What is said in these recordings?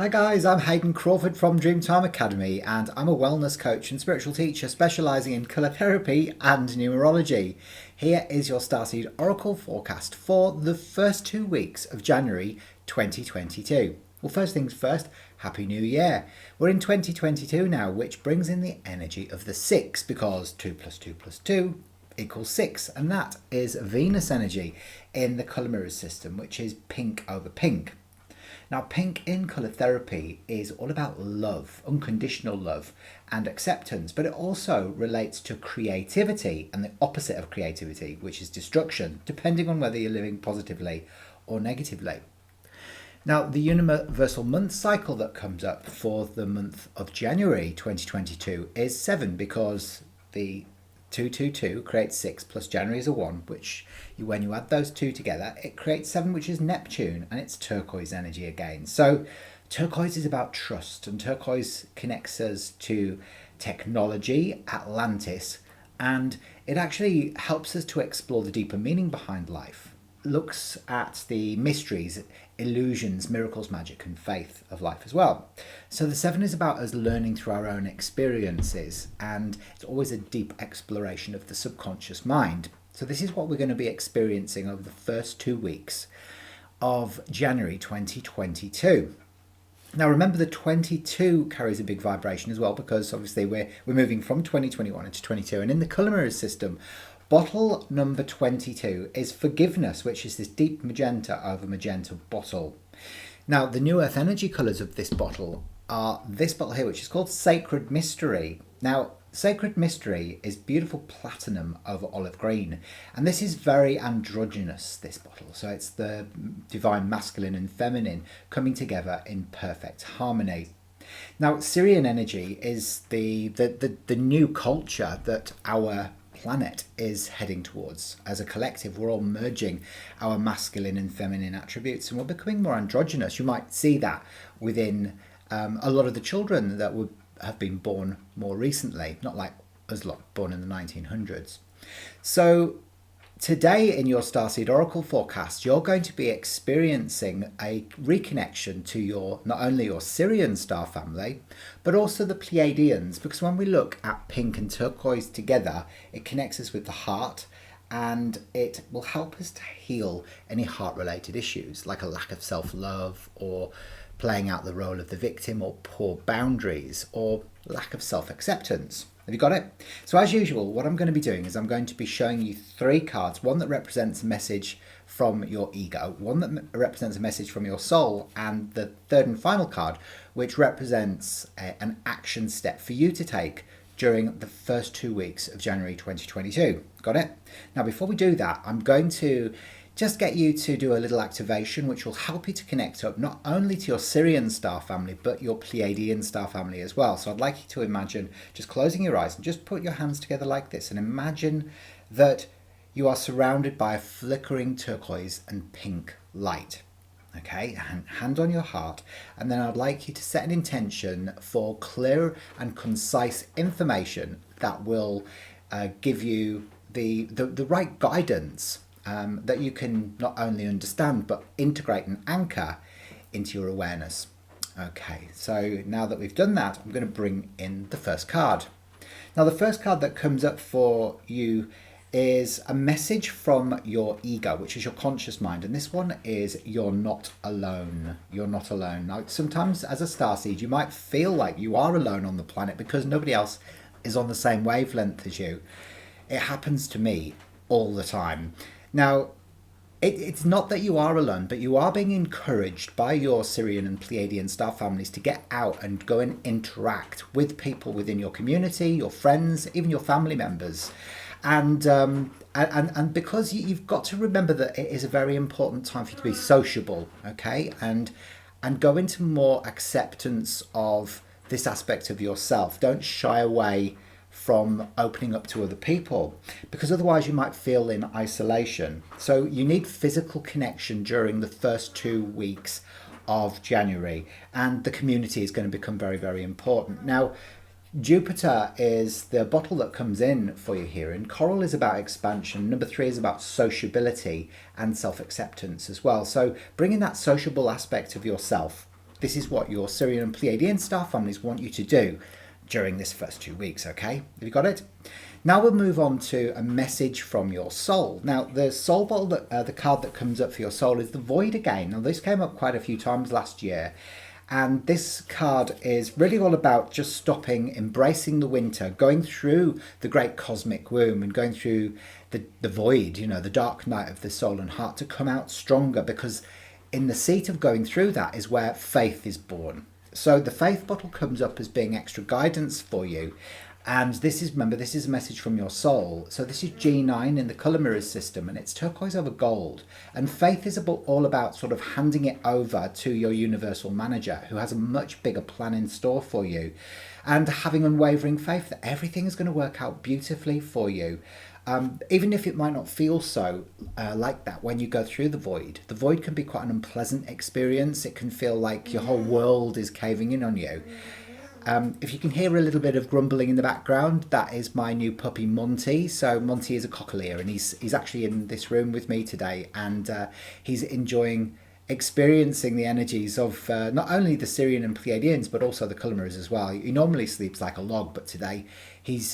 Hi guys, I'm Hayden Crawford from Dreamtime Academy and I'm a wellness coach and spiritual teacher specialising in colour therapy and numerology. Here is your Starseed Oracle forecast for the first 2 weeks of January 2022. Well, first things first, Happy New Year. We're in 2022 now, which brings in the energy of the 6 because 2 plus 2 plus 2 equals 6, and that is Venus energy in the colour mirrors system, which is pink over pink. Now, pink in colour therapy is all about love, unconditional love and acceptance, but it also relates to creativity and the opposite of creativity, which is destruction, depending on whether you're living positively or negatively. Now, the universal month cycle that comes up for the month of January 2022 is 7 because the 222 creates 6 plus January is a 1, which when you add those two together, it creates 7, which is Neptune, and it's turquoise energy again. So turquoise is about trust, and turquoise connects us to technology, Atlantis, and it actually helps us to explore the deeper meaning behind life. Looks at the mysteries, illusions, miracles, magic and faith of life as well. So the 7 is about us learning through our own experiences, and it's always a deep exploration of the subconscious mind. So this is what we're going to be experiencing over the first 2 weeks of January 2022. Now remember, the 22 carries a big vibration as well, because obviously we're moving from 2021 into 22, and in the colour mirrors system, bottle number 22 is forgiveness, which is this deep magenta over magenta bottle. Now, the new earth energy colours of this bottle are this bottle here, which is called Sacred Mystery. Now, Sacred Mystery is beautiful platinum over olive green, and this is very androgynous, this bottle. So it's the divine masculine and feminine coming together in perfect harmony. Now, Sirian energy is the new culture that our planet is heading towards. As a collective, we're all merging our masculine and feminine attributes, and we're becoming more androgynous. You might see that within a lot of the children that have been born more recently, not like us lot born in the 1900s. So today in your Starseed Oracle forecast, you're going to be experiencing a reconnection to not only your Sirian star family, but also the Pleiadians, because when we look at pink and turquoise together, it connects us with the heart, and it will help us to heal any heart-related issues, like a lack of self-love, or playing out the role of the victim, or poor boundaries, or lack of self-acceptance. Have you got it? So as usual, what I'm going to be doing is I'm going to be showing you 3 cards, one that represents a message from your ego, one that represents a message from your soul, and the third and final card, which represents an action step for you to take during the first 2 weeks of January 2022. Got it? Now, before we do that, I'm going to just get you to do a little activation which will help you to connect up not only to your Sirian star family, but your Pleiadian star family as well. So I'd like you to imagine just closing your eyes and just put your hands together like this, and imagine that you are surrounded by a flickering turquoise and pink light. Okay, hand on your heart, and then I'd like you to set an intention for clear and concise information that will give you the right guidance that you can not only understand but integrate and anchor into your awareness. Okay, so now that we've done that, I'm going to bring in the first card. Now, the first card that comes up for you is a message from your ego, which is your conscious mind, and this one is you're not alone. You're not alone. Now, sometimes as a starseed, you might feel like you are alone on the planet because nobody else is on the same wavelength as you. It happens to me all the time. Now, it's not that you are alone, but you are being encouraged by your Sirian and Pleiadian star families to get out and go and interact with people within your community, your friends, even your family members. And because you've got to remember that it is a very important time for you to be sociable, okay? And go into more acceptance of this aspect of yourself. Don't shy away from opening up to other people, because otherwise you might feel in isolation. So you need physical connection during the first 2 weeks of January, and the community is going to become very, very important. Now, Jupiter is the bottle that comes in for you here, and Coral is about expansion. Number 3 is about sociability and self-acceptance as well. So bringing that sociable aspect of yourself this is what your Sirian and Pleiadian star families want you to do during this first 2 weeks, okay? Have you got it? Now we'll move on to a message from your soul. Now, the soul bottle, the card that comes up for your soul is the Void again. Now, this came up quite a few times last year. And this card is really all about just stopping, embracing the winter, going through the great cosmic womb and going through the void, you know, the dark night of the soul and heart, to come out stronger, because in the seat of going through that is where faith is born. So the faith bottle comes up as being extra guidance for you. And this is, remember, this is a message from your soul. So this is G9 in the colour mirrors system, and it's turquoise over gold. And faith is all about sort of handing it over to your universal manager, who has a much bigger plan in store for you, and having unwavering faith that everything is going to work out beautifully for you. Even if it might not feel so like that when you go through the void. The void can be quite an unpleasant experience. It can feel like your whole world is caving in on you. If you can hear a little bit of grumbling in the background, that is my new puppy Monty. So Monty is a cockalier, and he's actually in this room with me today, and he's enjoying experiencing the energies of not only the Sirian and Pleiadians, but also the colour mirrors as well. He normally sleeps like a log, but today he's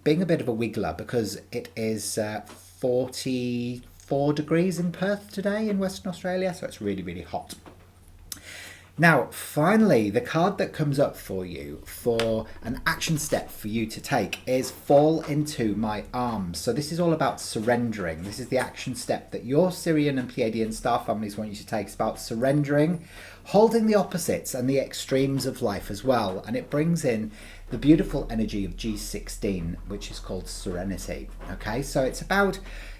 being a bit of a wiggler, because it is 44 degrees in Perth today in Western Australia, so it's really, really hot. Now, finally, the card that comes up for you for an action step for you to take is Fall Into My Arms. So this is all about surrendering. This is the action step that your Sirian and Pleiadian star families want you to take. It's about surrendering, holding the opposites and the extremes of life as well. And it brings in the beautiful energy of G16, which is called Serenity. Okay, so it's about,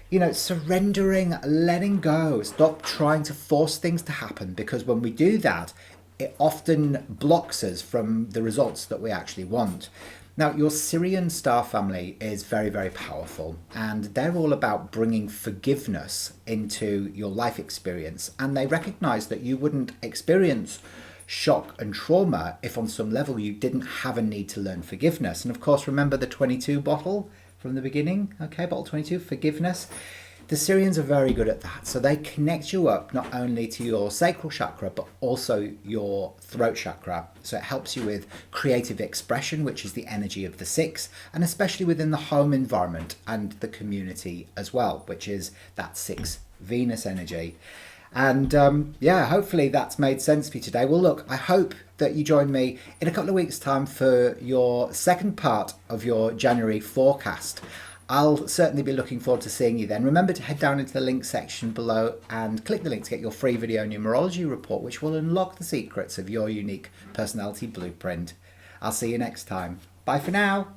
you know, surrendering, letting go, stop trying to force things to happen, because when we do that, it often blocks us from the results that we actually want. Now, your Sirian star family is very, very powerful, and they're all about bringing forgiveness into your life experience. And they recognize that you wouldn't experience shock and trauma if on some level you didn't have a need to learn forgiveness. And of course, remember the 22 bottle from the beginning, okay, bottle 22, forgiveness. The Sirians are very good at that. So they connect you up not only to your sacral chakra, but also your throat chakra. So it helps you with creative expression, which is the energy of the 6, and especially within the home environment and the community as well, which is that 6 Venus energy. And yeah, hopefully that's made sense for you today. Well, look, I hope that you join me in a couple of weeks' time for your second part of your January forecast. I'll certainly be looking forward to seeing you then. Remember to head down into the link section below and click the link to get your free video numerology report, which will unlock the secrets of your unique personality blueprint. I'll see you next time. Bye for now.